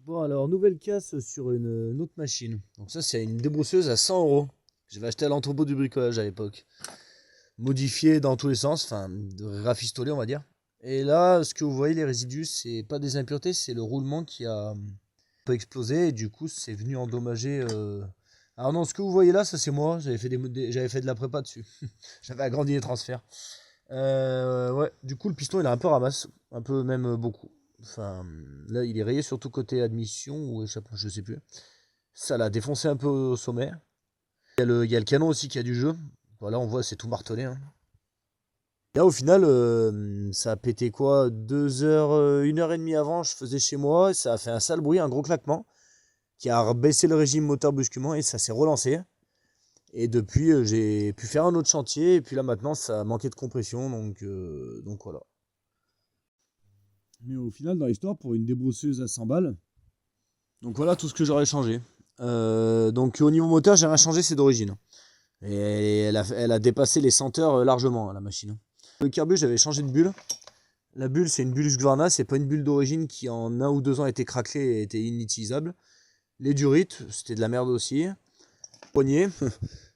Bon alors, nouvelle casse sur une autre machine. Donc ça c'est une débrousseuse à 100 €. J'avais acheté à l'entrepôt du bricolage à l'époque. Modifiée dans tous les sens, enfin rafistolée on va dire. Et là, ce que vous voyez, les résidus, c'est pas des impuretés, c'est le roulement qui a un peu explosé et du coup c'est venu endommager. Alors non, ce que vous voyez là, ça c'est moi, j'avais fait de la prépa dessus. J'avais agrandi les transferts. Ouais, du coup le piston il a un peu ramasse, un peu même beaucoup. Enfin, là il est rayé surtout côté admission ou échappement, je sais plus. Ça l'a défoncé un peu au sommet. Il y a le canon aussi qui a du jeu. Voilà, on voit c'est tout martelé, hein. Là au final, ça a pété quoi 2 heures, 1 heure et demie avant, je faisais chez moi, ça a fait un sale bruit, un gros claquement, qui a baissé le régime moteur brusquement et ça s'est relancé. Et depuis, j'ai pu faire un autre chantier, et puis là maintenant ça manquait de compression, donc voilà. Mais au final, dans l'histoire, pour une débrousseuse à 100 balles, donc voilà tout ce que j'aurais changé. Donc au niveau moteur, j'ai rien changé, c'est d'origine. Et elle a dépassé les 100 heures largement, la machine. Le carbu, j'avais changé de bulle. La bulle, c'est une bulle Husqvarna, c'est pas une bulle d'origine qui en 1 ou 2 ans a été craquelée et était inutilisable. Les durites, c'était de la merde aussi. Poignée,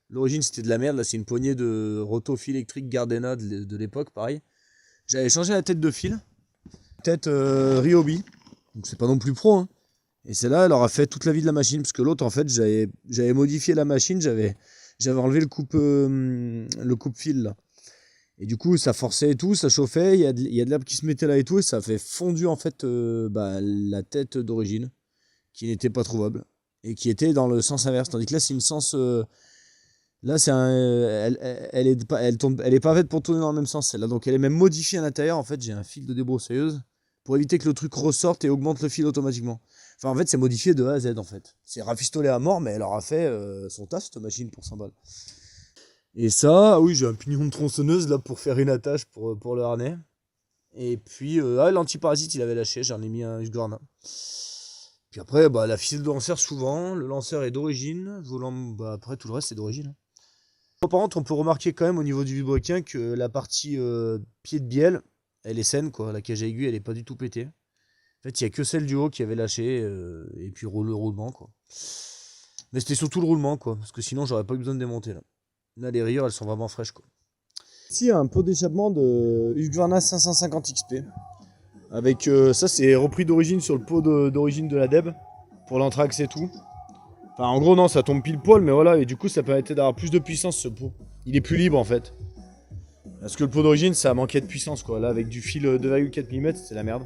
l'origine c'était de la merde, là c'est une poignée de rotophile électrique Gardena de l'époque, pareil. J'avais changé la tête de fil, tête Ryobi, donc c'est pas non plus pro, hein. Et celle-là, elle aura fait toute la vie de la machine, parce que l'autre, en fait, j'avais modifié la machine, j'avais enlevé le coupe-fil, là. Et du coup, ça forçait et tout, ça chauffait, il y a de l'herbe qui se mettait là et tout, et ça a fait fondu, en fait, la tête d'origine, qui n'était pas trouvable, et qui était dans le sens inverse. Tandis que là, c'est une sens... là, c'est un... elle est pas faite pour tourner dans le même sens, celle-là. Donc, elle est même modifiée à l'intérieur, en fait, j'ai un fil de débroussailleuse, pour éviter que le truc ressorte et augmente le fil automatiquement. Enfin, en fait, c'est modifié de A à Z, en fait. C'est rafistolé à mort, mais elle aura fait son taf, cette machine, pour 100 balles. Et ça, oui, j'ai un pignon de tronçonneuse, là, pour faire une attache pour le harnais. Et puis, l'antiparasite, il avait lâché, j'en ai mis un Husqvarna. Puis après, la ficelle de lanceur, souvent, le lanceur est d'origine. Après, tout le reste, c'est d'origine. Par contre, on peut remarquer quand même, au niveau du vilebrequin, que la partie pied de bielle, elle est saine, quoi. La cage à aiguille, elle est pas du tout pétée. En fait, il n'y a que celle du haut qui avait lâché, et puis le roulement, quoi. Mais c'était surtout le roulement, quoi, parce que sinon, j'aurais pas eu besoin de démonter, là. Là, les rayures, elles sont vraiment fraîches, quoi. Ici, un pot d'échappement de Husqvarna 550 XP. Avec ça, c'est repris d'origine sur le pot d'origine de la DEB, pour l'anthrax et tout. Enfin, en gros, non, ça tombe pile poil, mais voilà, et du coup, ça permettait d'avoir plus de puissance, ce pot. Il est plus libre, en fait. Parce que le pot d'origine, ça manquait de puissance, quoi. Là, avec du fil 2,4 mm, c'est la merde.